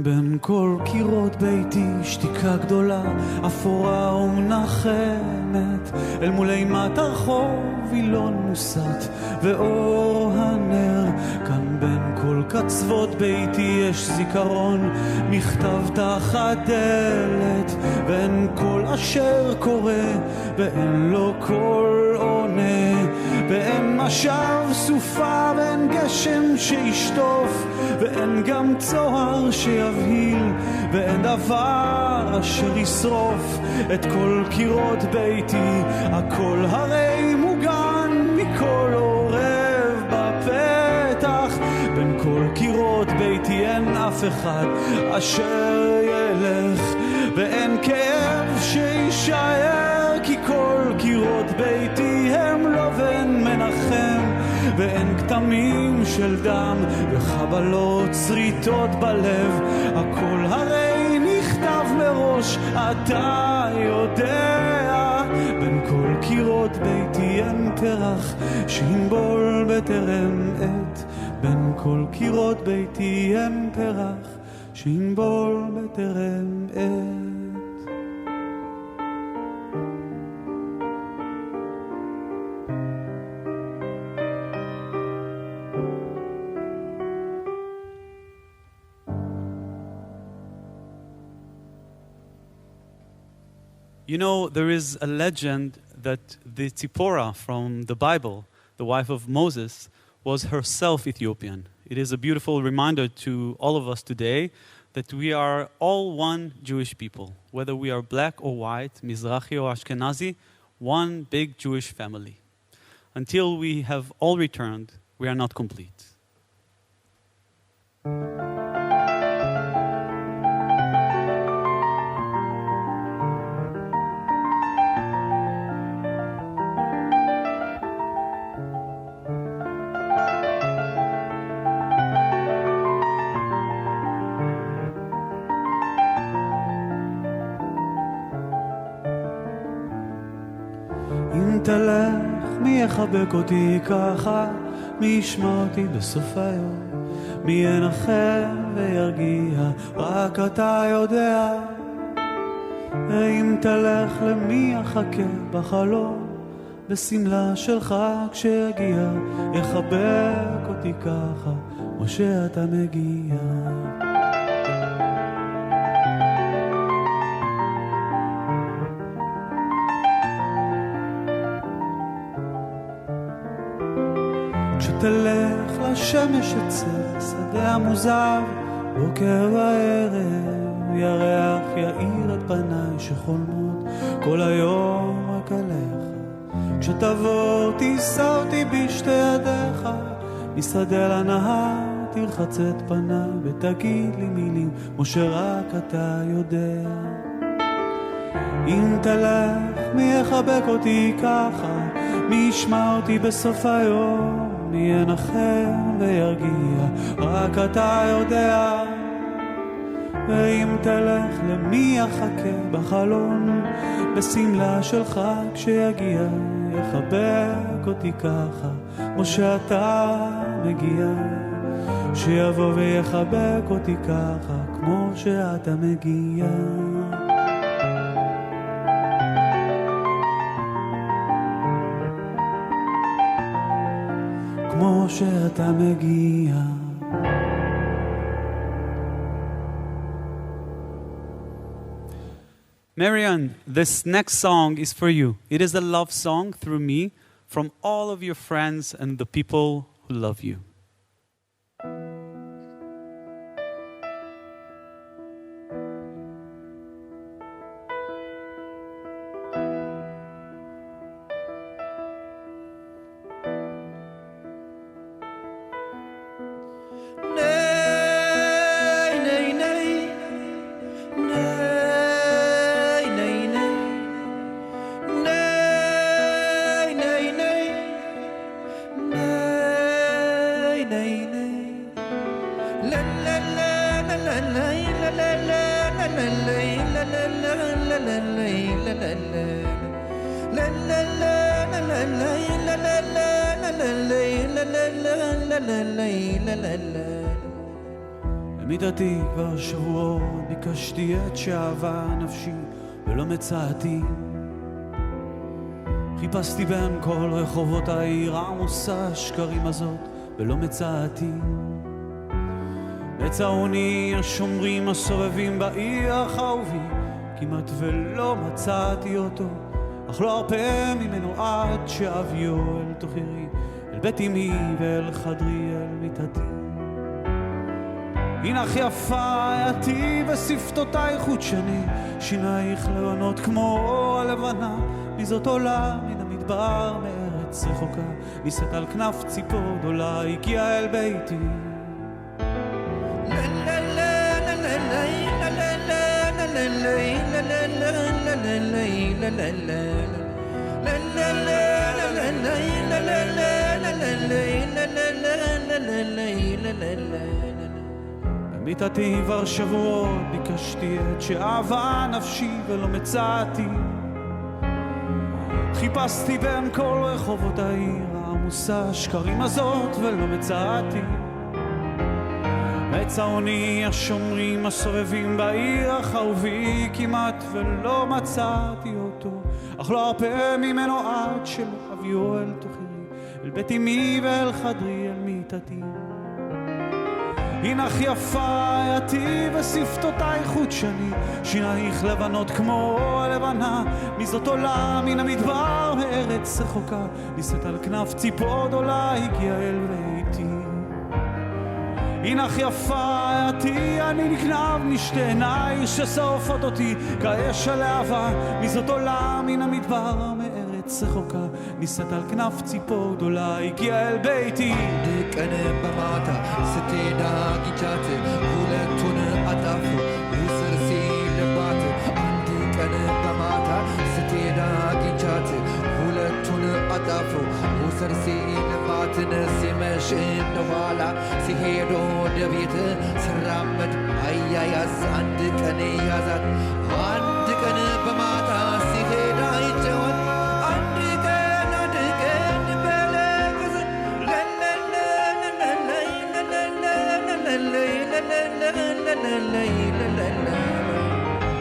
בין כל קירות ביתי שתיקה גדולה אפורה ומנחמת אל מול אימת הרחוב אילון מוסת ואור הנר כאן בין כל קצוות ביתי יש זיכרון מכתב תחת דלת ואין כל אשר קורה ואין לו כל עונה ואין משב סופה ואין גשם שישטוף, ואין גם צוהר שיבהיל, ואין דבר אשר ישרוף את כל קירות ביתי. הכל הרי מוגן מכל עורב בפתח, בין כל קירות ביתי אין אף אחד אשר ילך, ואין כאב שישאר, כי כל קירות ביתי הם לבן מנחם, ואין כתמים של דם וחבלות שריטות בלב. הכל הרי נכתב מראש, אתה יודע, בין כל קירות ביתי אין פרח שינבול בטרם עת, בין כל קירות ביתי אין פרח שינבול בטרם עת. You know, there is a legend that the Tzipora from the Bible, the wife of Moses, was herself Ethiopian. It is a beautiful reminder to all of us today that we are all one Jewish people, whether we are black or white, Mizrahi or Ashkenazi, one big Jewish family. Until we have all returned, we are not complete. אם תלך מי יחבק אותי ככה, מי ישמע אותי בסוף היום, מי ינחם וירגיע, רק אתה יודע. ואם תלך למי יחכה בחלום, בסמלה שלך כשיגיע, יחבק אותי ככה כמו שאתה מגיע. תלך לשמש אצל שדה המוזב, בוקר וערב ירח יאיר את פניי שחולמות כל היום רק עליך. כשתבוא תישא אותי בשתי ידיך, משדה לנהר תרחץ את פניי ותגיד לי מילים כמו שרק אתה יודע. אם תלך מי יחבק אותי ככה, מי ישמע אותי בסוף היום, מי ינחם וירגיע, רק אתה יודע. ואם תלך למי יחכה בחלון, בסמלה שלך כשיגיע, יחבק אותי ככה כמו שאתה מגיע. שיבוא ויחבק אותי ככה כמו שאתה מגיע. כמו שאתה מגיע. Marian, this next song is for you. It is a love song through me from all of your friends and the people who love you. במידתי כבר שבועות ביקשתי את שאהבה נפשי ולא מצאתי. חיפשתי בין כל רחובות העיר עמוסה השקרים הזאת ולא מצאתי. בצעוני השומרים הסובבים בעיר החרובי כמעט ולא מצאתי אותו. אך לא ארפה ממנו עד שאביו אל תוכירי, אל בית אמי ואל חדרי אל מיטתי. הנך יפה יתי ושפתותיי חודשני, שינייך לבנות כמו הלבנה, מזאת עולה מן המדבר מארץ רחוקה, נישאת על כנף ציפור גדולה, הגיעה אל ביתי. במיטתי כבר שבועות ביקשתי את שאהבה נפשי ולא מצאתי, חיפשתי בין כל רחובות העיר העמוסה שקרים הזאת ולא מצאתי, מצאוני השומרים הסובבים בעיר החרובי כמעט ולא מצאתי אותו, אך לא ארפה ממנו עד שלא אביו אל תוכירי, אל בית אמי ואל חדרי אל מיטתי. הנך יפה יתי ושפתותיי חודשני, שינייך לבנות כמו הלבנה, מזאת עולה מן המדבר מארץ רחוקה, נישאת על כנף ציפור גדולה, הגיעה אל ביתי. הנך יפה יתי, אני נגנב משתי עינייך ששורפות אותי כאש הלהבה, מזאת עולה מן המדבר מארץ רחוקה, נישאת על כנף ציפור גדולה, הגיעה אל ביתי. דקנה במטה סתידה גיצ'אטה הולטונה עטפו וסרסי לבטה, דקנה במטה סתידה גיצ'אטה הולטונה עטפו וסרסי לבטה, נסימש אינדוואלה סיהדו דביתה סרמת אייאז דקנה יזת, דקנה במטה סיהדה איתוון,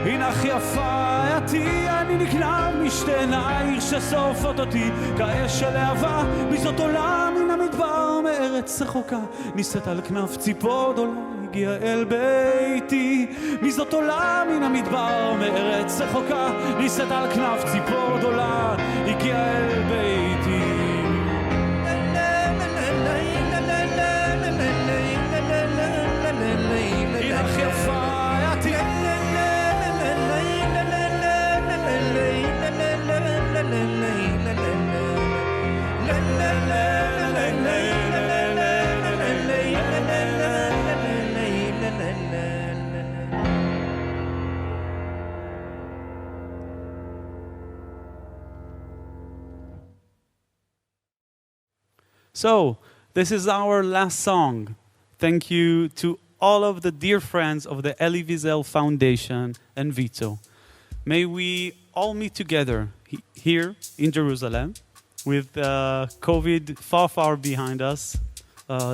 הנך יפה יתי, אני נגנב משתי עינייך ששורפות אותי כאש הלהבה, מזאת עולה מן המדבר מארץ רחוקה, נישאת על כנף ציפור גדולה, הגיעה אל ביתי. מזאת עולה מן המדבר מארץ רחוקה, נישאת על כנף ציפור גדולה, הגיעה אל ביתי. הנך יפה יתי, So, this is our last song. Thank you to all of the dear friends of the Elie Wiesel Foundation and Vito. May we all meet together here in Jerusalem with COVID far, far behind us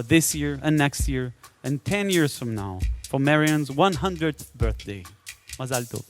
this year and next year and 10 years from now for Marion's 100th birthday. Mazal tov.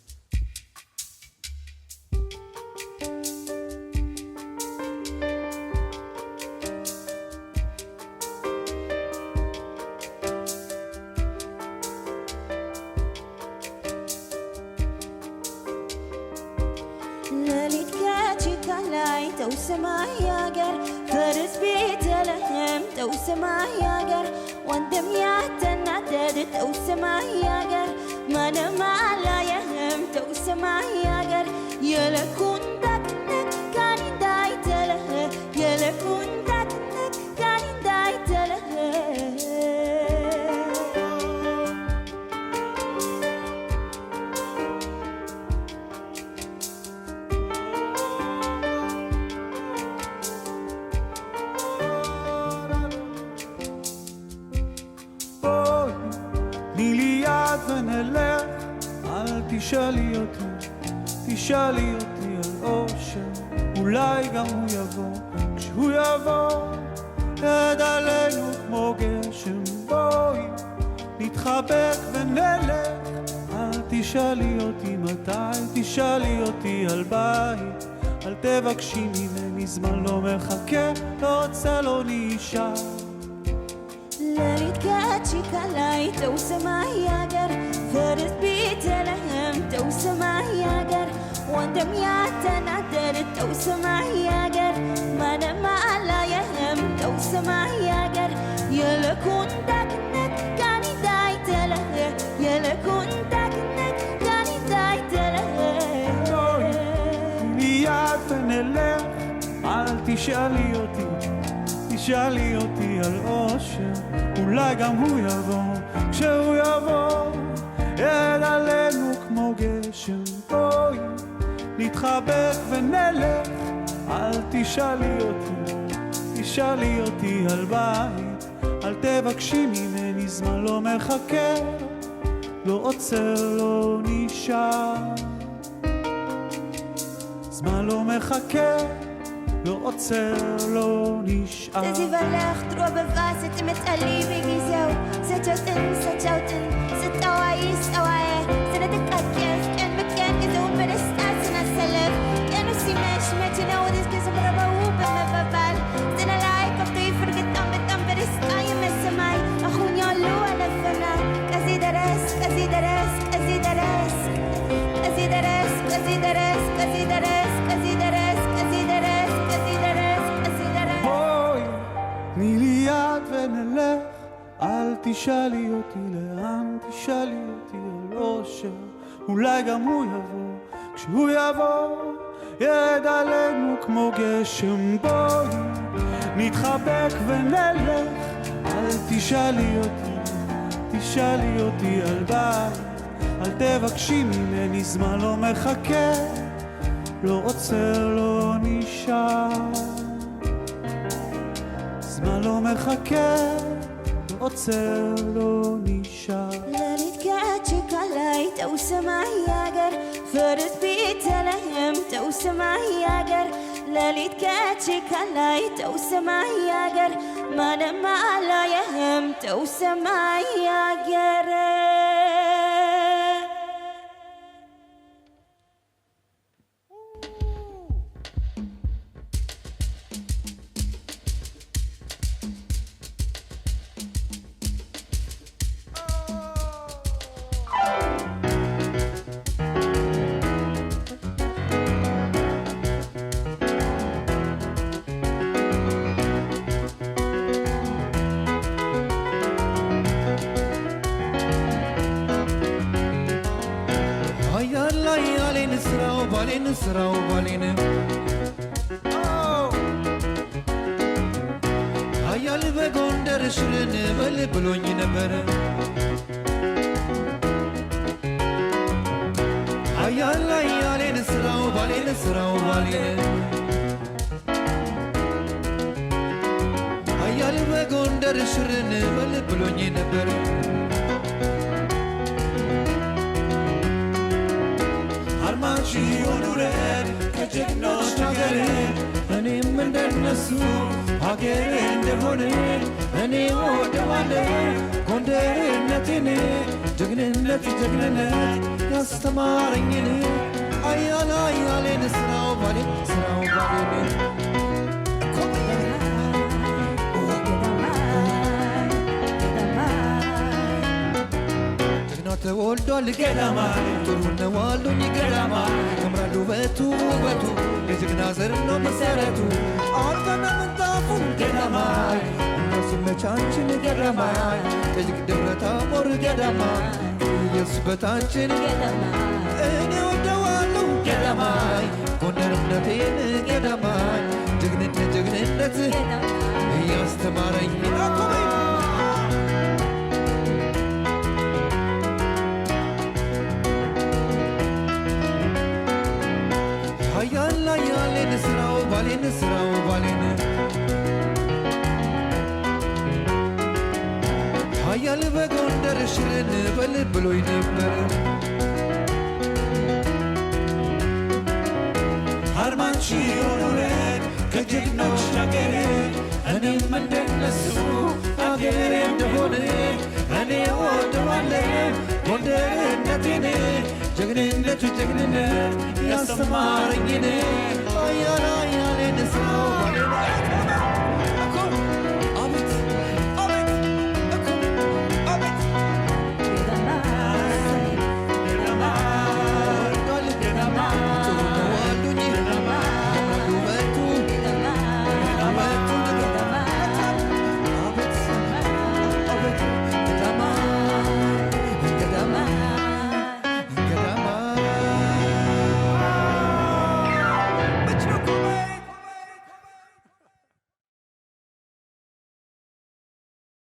תשאלי אותי על אושר, אולי גם הוא יבוא, כשהוא יבוא יד עלינו כמו גשם, בואי נתחבק ונלך. אל תשאלי אותי מתי, תשאלי אותי על בית, אל תבקשי ממני זמן, לא מחכה, לא רוצה, לא נשאר. ليلة كاتشيك علي توسم ياجر فرس بيت لهم توسم ياجر ወንድም ያተናደድ ተው ስማህ ያገር ምንም አላየህም ተው ስማህ ያገር የልኩን ደግነት ጋን ይዳይተለህ የልኩን ደግነት ጋን ይዳይተለህ מיד ונלך, אל תשאלי אותי על אושר, אולי גם הוא יבוא, כשהוא יבוא, ירד עלינו כמו גשם, בואי, נתחבק ונלך, אל תשאלי אותי על בית, אל תבקשי ממני זמן לא מחכה, לא עוצר, לא נשאר. זמן לא מחכה, לא עוצר, לא נשאר. זה זיוולך, דרוע בבאסת, מצעלי בגזעו, זה צ'וטן, זה טוואי, זה נדקקף, כן וכן, גזעו בדסטאצ, נסלב, כן עושים משמט, you know this, גזעו ברבהו במבבל, זה נלאי, כפרי פרגתם בתם בדסטאי, מסמאי, אחון יעלו על הפנה, כזי דרס, כזי דרס, כזי דרס, כזי דרס, כזי דרס, כזי דרס, כזי דרס, כזי דרס, כזי דרס, כזי דרס. בואי, תני לי יד ונלך, אל תשאלי אותי לאן, תשאלי אותי על אושר, אולי גם הוא יבוא, כשהוא יבוא, ירד עלינו כמו גשם. בואי, נתחבק ונלך, אל תשאלי אותי על בית, אל תבקשי ממני זמן לא מחכה, לא עוצר, לא נשאר. זמן לא מחכה, לא עוצר, לא נשאר. لنتكاتشك علي توسمع ياجر فرد بيتلهم توسمع ياجر لنتكاتشك علي توسمع ياجر ما نما عليهم توسمع ياجر ስራው ባሌን ሀያል በጎንደር ሽርን በል ብሎኝ ነበር ሀያል ሀያሌን ስራው ባሌን ሀያል በጎንደር ሽርን በል ብሎኝ ነበር አርማች ሆኑረን ከጀግኖች ሀገር እኔም እንደነሱ ሀገር እንደሆነ እኔ ወደዋለሁ ጎንደርነቴን ጀግንነት ያስተማረኝን አያል አያሌን ስራው ባሌን ተወልዷል ገዳማይ ጥሩ ነው አሉኝ ገዳማይ ያምራል ውበቱ የጀግና ዘር ነው መሰረቱ አልፈና ምንጣፉ ገዳማይ ሲመቻችን ገዳማይ ጠይቅ ደብረ ታቦር ገዳማይ ኢየሱስ በታችን ገዳማይ እኔ ወደዋለሁ ገዳማይ ጎንደርነቴን ገዳማይ ጀግንነት እያስተማረኝ ሀያሌን ስራው ባሌን ሀያል በጎንደር ሽርን በል ብሎኝ ነበር አርማንቺ ሆኑረን ከጀግኖች ሀገር እኔም እንደነሱ ሀገር እንደሆነ እኔ ወደዋለሁ ጎንደርነቴን ጀግንነት ያስተማረኝን አያሌን ስራው ባሌን Chocolate.